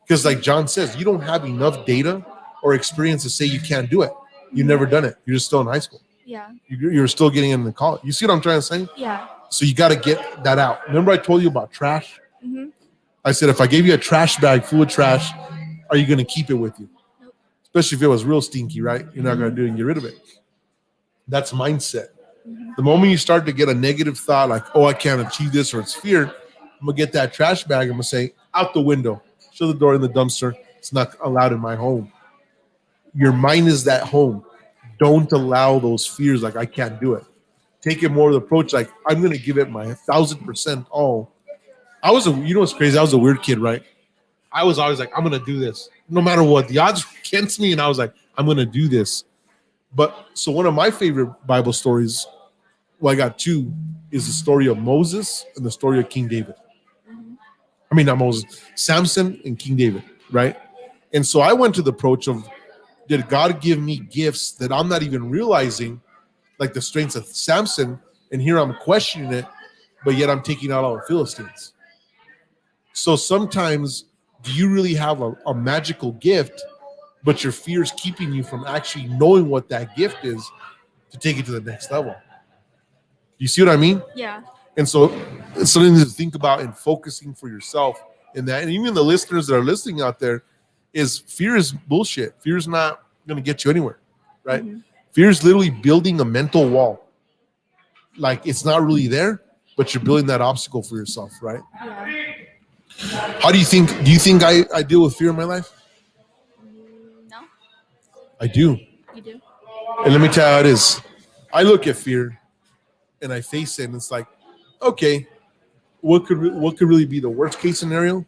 Because like John says, you don't have enough data or experience to say you can't do it. You've never done it. You're just still in high school. Yeah. You're still getting into college. You see what I'm trying to say? Yeah. So you got to get that out. Remember I told you about trash? Mm-hmm. I said, if I gave you a trash bag full of trash, are you going to keep it with you? Nope. Especially if it was real stinky, right? You're not going to do it and get rid of it. That's mindset. The moment you start to get a negative thought like, oh, I can't achieve this, or it's fear, I'm going to get that trash bag. I'm going to say, out the window. Shut the door in the dumpster. It's not allowed in my home. Your mind is that home. Don't allow those fears like, I can't do it. Take it more of the approach like, I'm going to give it my 1,000% all. You know what's crazy? I was a weird kid, right? I was always like, I'm going to do this. No matter what. The odds were against me, and I was like, I'm going to do this. But so one of my favorite Bible stories, well, I got two, is the story of Moses and the story of King David. I mean, not Moses, Samson and King David, right? And so I went to the approach of, did God give me gifts that I'm not even realizing, like the strengths of Samson, and here I'm questioning it, but yet I'm taking out all the Philistines. So sometimes, do you really have a magical gift, but your fear is keeping you from actually knowing what that gift is to take it to the next level? You see what I mean? Yeah. And so it's something to think about and focusing for yourself in that. And even the listeners that are listening out there, is fear is bullshit. Fear is not going to get you anywhere, right? Mm-hmm. Fear is literally building a mental wall. Like, it's not really there, but you're building that obstacle for yourself, right? Yeah. Do you think I deal with fear in my life? No. I do. You do? And let me tell you how it is. I look at fear and I face it, and it's like, okay, what could really be the worst case scenario,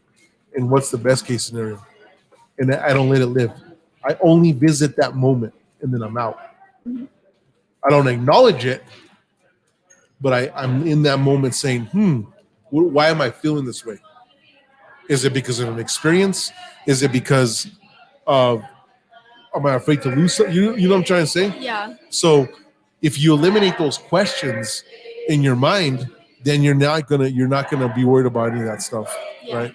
and what's the best case scenario? And I don't let it live. I only visit that moment, and then I'm out. I don't acknowledge it, but I'm in that moment saying, why am I feeling this way? Is it because of an experience? Is it because of, am I afraid to lose something? You know what I'm trying to say? Yeah. So if you eliminate those questions in your mind, then you're not gonna be worried about any of that stuff, Yeah. right?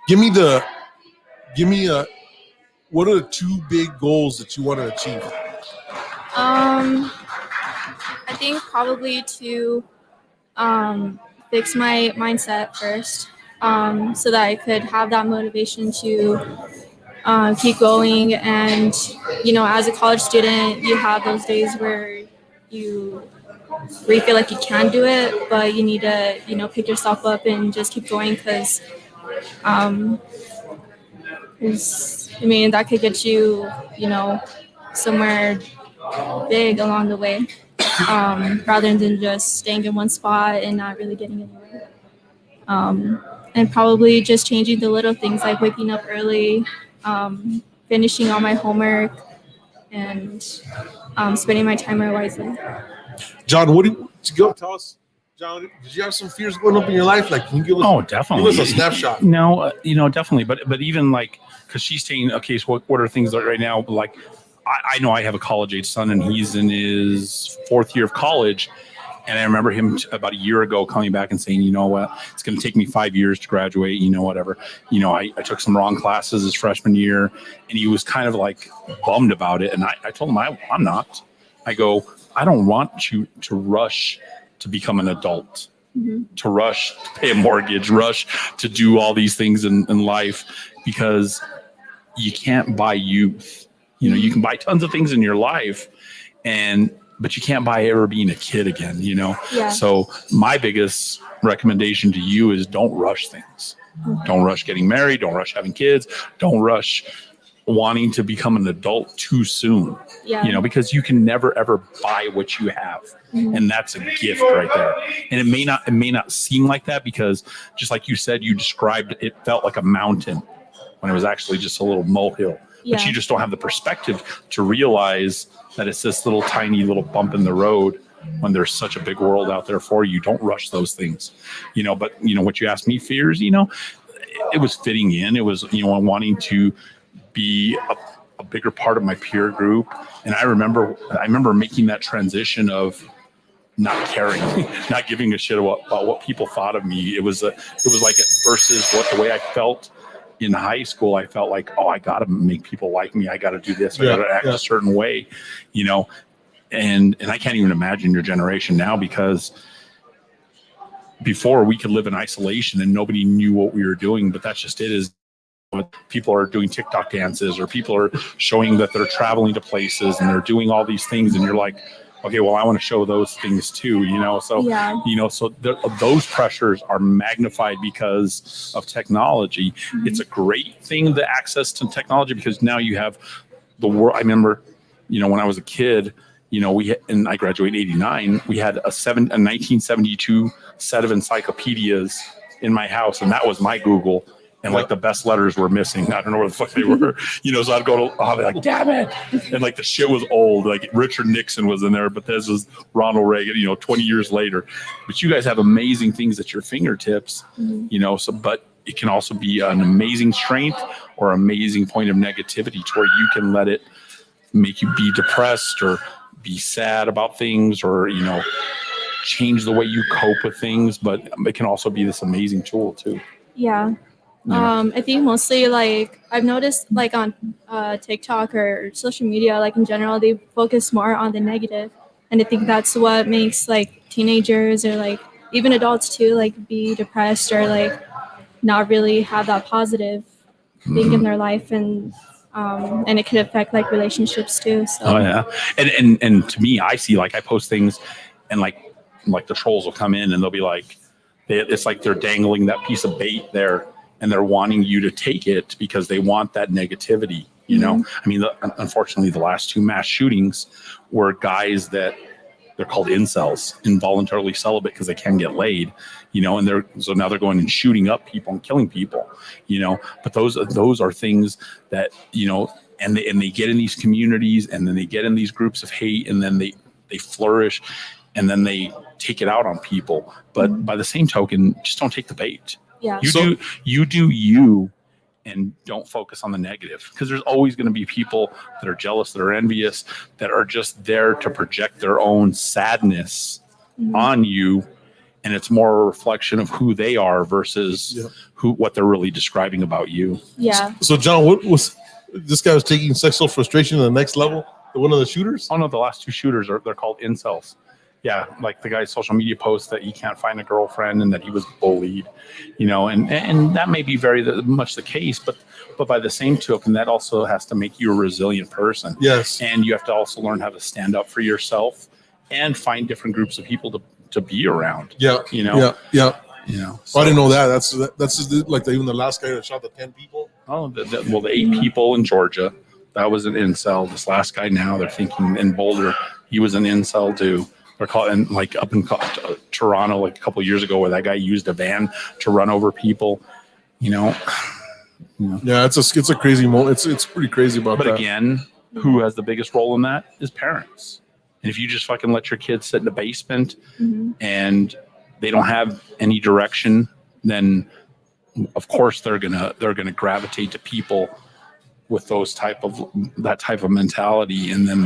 Give me what are the 2 big goals that you want to achieve? I think probably to fix my mindset first, so that I could have that motivation to keep going. And as a college student, you have those days where you feel like you can do it, but you need to pick yourself up and just keep going, because that could get you somewhere big along the way, rather than just staying in one spot and not really getting anywhere. And probably just changing the little things, like waking up early, finishing all my homework, and spending my time more wisely. John, what do you go tell us? John, did you have some fears going up in your life? Like, can you give us, Definitely. give us a snapshot? No, definitely. But even like, because she's saying, okay, so what are things that right now? Like, I know I have a college age son, and he's in his 4th year of college. And I remember him about a year ago coming back and saying, you know what, it's going to take me 5 years to graduate, whatever. I took some wrong classes his freshman year, and he was kind of like bummed about it. And I told him, I'm not. I go, I don't want you to rush to become an adult, to rush to pay a mortgage, rush to do all these things in life, because you can't buy youth. You can buy tons of things in your life, but you can't buy ever being a kid again, Yeah. So my biggest recommendation to you is don't rush things. Don't rush getting married. Don't rush having kids. Don't rush wanting to become an adult too soon. Yeah. Because you can never ever buy what you have. And that's a gift right there. And it may not seem like that, because just like you said, you described it felt like a mountain when it was actually just a little molehill. Yeah. But you just don't have the perspective to realize that it's this little tiny little bump in the road when there's such a big world out there for you. Don't rush those things, but what you asked me, fears, it was fitting in. It was, wanting to be a bigger part of my peer group. And I remember making that transition of not caring, not giving a shit about what people thought of me. It was like versus the way I felt in high school. I felt like, I got to make people like me. I got to do this. I got to act a certain way, and I can't even imagine your generation now, because before we could live in isolation and nobody knew what we were doing, but that's just it. Is people are doing TikTok dances, or people are showing that they're traveling to places and they're doing all these things. And you're like, okay, well, I want to show those things too, so, so those pressures are magnified because of technology. It's a great thing, the access to technology, because now you have the world. I remember, when I was a kid, and I graduated in '89, we had a 1972 set of encyclopedias in my house, and that was my Google. And like the best letters were missing. I don't know where the fuck they were, so I'd I'd be like, damn it. And like the shit was old. Like Richard Nixon was in there, but this was Ronald Reagan, 20 years later. But you guys have amazing things at your fingertips, but it can also be an amazing strength or amazing point of negativity to where you can let it make you be depressed or be sad about things, or, change the way you cope with things. But it can also be this amazing tool too. Yeah. I think mostly, like, I've noticed, like, on TikTok or social media, like in general, they focus more on the negative, and I think that's what makes like teenagers, or like even adults too, like be depressed, or like not really have that positive thing in their life, and it could affect like relationships too. So. Oh yeah, and to me, I see, like, I post things, and like the trolls will come in and they'll be like, it's like they're dangling that piece of bait there. And they're wanting you to take it because they want that negativity. You know, I mean, unfortunately, the last two mass shootings were guys that they're called incels, involuntarily celibate because they can't get laid, you know, and so now they're going and shooting up people and killing people, you know. But those are things that, you know, and they get in these communities, and then they get in these groups of hate, and then they flourish, and then they take it out on people. But by the same token, just don't take the bait. Yeah. You do you, and don't focus on the negative, because there's always going to be people that are jealous, that are envious, that are just there to project their own sadness on you. And it's more a reflection of who they are versus what they're really describing about you. Yeah. So John, what was this guy was taking sexual frustration to the next level? One of the shooters? Oh no, the last two shooters they're called incels. Yeah, like the guy's social media post that he can't find a girlfriend and that he was bullied, you know, and that may be very much the case, but by the same token, that also has to make you a resilient person. Yes. And you have to also learn how to stand up for yourself and find different groups of people to be around. Yeah. You know. Yeah. You know. I didn't know that. That's just like even the last guy that shot the 10 people. Oh, the 8 people in Georgia, that was an incel. This last guy now, they're thinking in Boulder, he was an incel too. They're called, and like up in Toronto, like a couple of years ago, where that guy used a van to run over people. You know. Yeah, it's a crazy moment. It's pretty crazy about but that. But again, who has the biggest role in that is parents. And if you just fucking let your kids sit in the basement and they don't have any direction, then of course they're gonna gravitate to people with that type of mentality, and then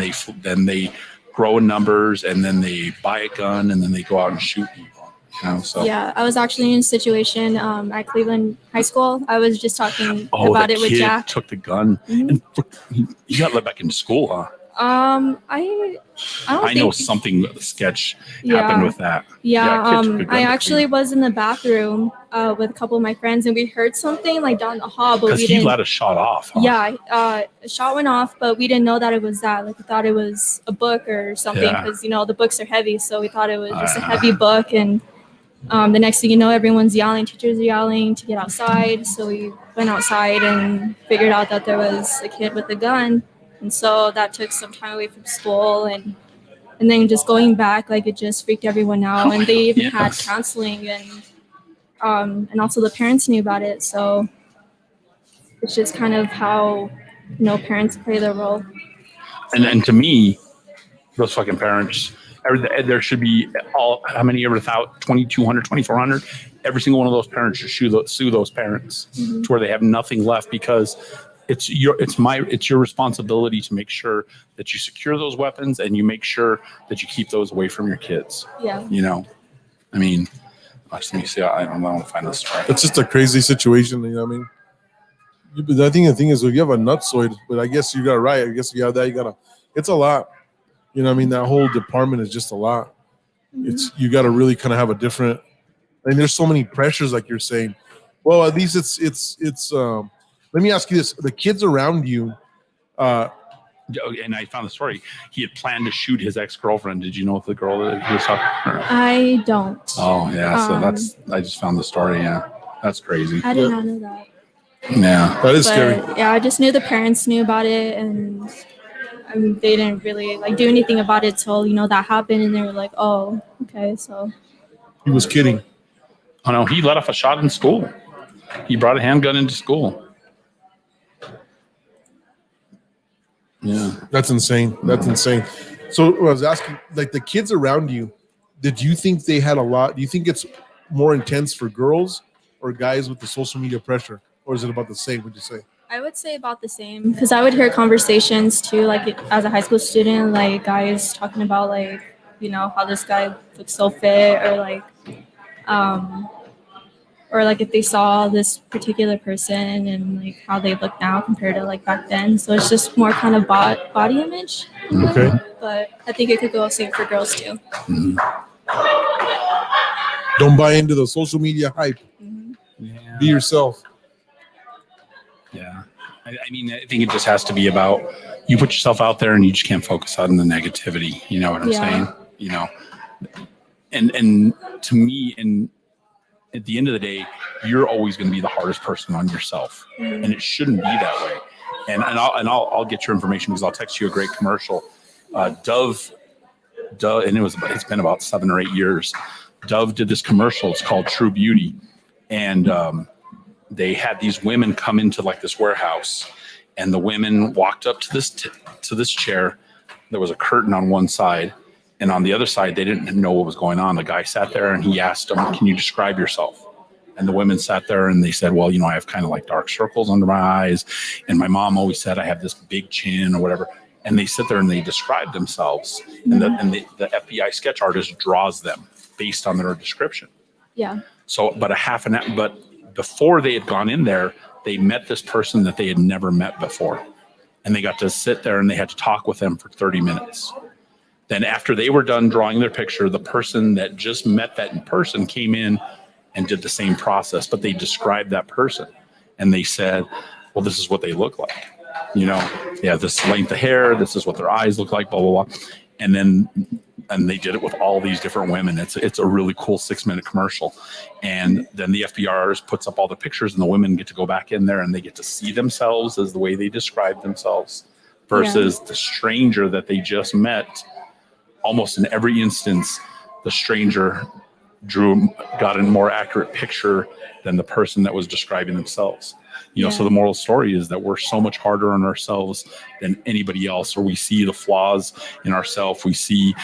they grow in numbers, and then they buy a gun, and then they go out and shoot people. You know, so yeah, I was actually in a situation at Cleveland High School. I was just talking about it with Jack. Took the gun and he got let back into school, huh? I know something sketch happened with that. I actually was in the bathroom with a couple of my friends, and we heard something like down the hall, but we didn't. Let a shot off. Huh? Yeah, a shot went off, but we didn't know that it was that. Like we thought it was a book or something, because you know the books are heavy, so we thought it was just a heavy book. And the next thing you know, everyone's yelling, teachers are yelling to get outside. So we went outside and figured out that there was a kid with a gun. And so that took some time away from school, and then just going back, like it just freaked everyone out. And they even had counseling, and also the parents knew about it. So it's just kind of how, you know, parents play their role. And to me, those fucking parents, there should be how many ever 2,200, 2,400. Every single one of those parents should sue those parents to where they have nothing left, because it's your responsibility to make sure that you secure those weapons, and you make sure that you keep those away from your kids. Yeah. You know, I mean, let me see. I don't want to find this story. It's just a crazy situation. You know what I mean? I think the thing is, if you have a nutsoid, but I guess you got it right. I guess you have that. It's a lot. You know what I mean? That whole department is just a lot. You got to really kind of have a different. I mean, there's so many pressures, like you're saying. Well, at least it's. Let me ask you this: the kids around you. And I found the story. He had planned to shoot his ex-girlfriend. Did you know the girl that he was talking about? I don't. Oh yeah, so I just found the story. Yeah, that's crazy. I did not know that. Yeah, that is scary. Yeah, I just knew the parents knew about it, and I mean, they didn't really do anything about it till that happened, and they were like, "Oh, okay." So he was kidding. Oh no, he let off a shot in school. He brought a handgun into school. Yeah, that's insane. So I was asking, like, the kids around you, did you think they had a lot? Do you think it's more intense for girls or guys with the social media pressure, or is it about the same? Would you say? I would say about the same, because I would hear conversations too, like as a high school student, like guys talking about how this guy looks so fit, or if they saw this particular person and how they look now compared to back then. So it's just more kind of body image. Okay. But I think it could go same for girls too. Mm-hmm. Don't buy into the social media hype. Mm-hmm. Yeah. Be yourself. Yeah. I mean, I think it just has to be about you put yourself out there, and you just can't focus on the negativity. You know what I'm saying? And to me, and at the end of the day, you're always going to be the hardest person on yourself. And it shouldn't be that way. and I'll get your information because I'll text you a great commercial. Dove, and it's been about 7 or 8 years. Dove did this commercial. It's called True Beauty, and they had these women come into like this warehouse, and the women walked up to this chair. There was a curtain on one side, and on the other side, they didn't know what was going on. The guy sat there and he asked them, "Can you describe yourself?" And the women sat there and they said, "Well, I have kind of like dark circles under my eyes, and my mom always said I have this big chin or whatever." And they sit there and they describe themselves, and the FBI sketch artist draws them based on their description. Yeah. So, but before they had gone in there, they met this person that they had never met before, and they got to sit there and they had to talk with them for 30 minutes. Then after they were done drawing their picture, the person that just met that in person came in and did the same process, but they described that person and they said, "Well, this is what they look like. They have this length of hair. This is what their eyes look like, blah, blah, blah." And they did it with all these different women. It's a really cool 6-minute commercial. And then the FBI puts up all the pictures, and the women get to go back in there and they get to see themselves as the way they describe themselves versus the stranger that they just met. Almost in every instance, the stranger got a more accurate picture than the person that was describing themselves. So the moral story is that we're so much harder on ourselves than anybody else, or we see the flaws in ourselves. We see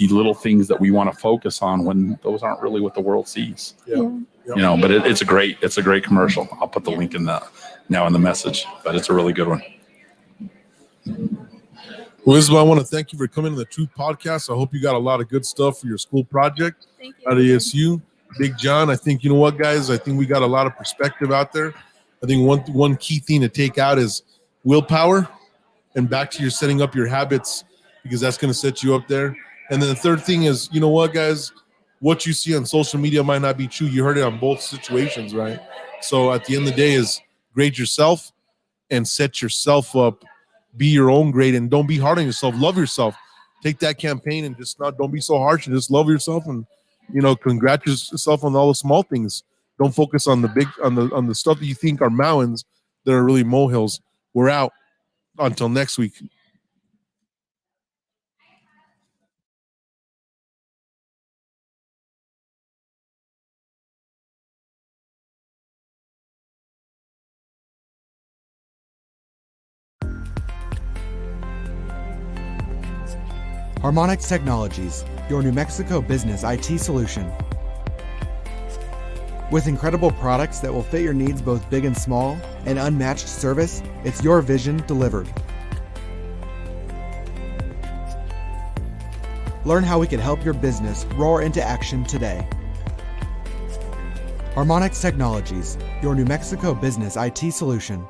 little things that we want to focus on when those aren't really what the world sees. But it's a great commercial. I'll put the link in the message, but it's a really good one. Well, Isabel, I want to thank you for coming to the Truth Podcast. I hope you got a lot of good stuff for your school project. Thank you. Out of ASU. Big John, I think, you know what, guys? I think we got a lot of perspective out there. I think one key thing to take out is willpower, and back to your setting up your habits, because that's going to set you up there. And then the third thing is, you know what, guys? What you see on social media might not be true. You heard it on both situations, right? So at the end of the day is grade yourself and set yourself up. Be your own grade, and don't be hard on yourself. Love yourself. Take that campaign and don't be so harsh, and just love yourself, and congratulate yourself on all the small things. Don't focus on the big, on the stuff that you think are mountains that are really molehills. We're out. Until next week. Harmonix Technologies, your New Mexico business IT solution. With incredible products that will fit your needs both big and small, and unmatched service, it's your vision delivered. Learn how we can help your business roar into action today. Harmonix Technologies, your New Mexico business IT solution.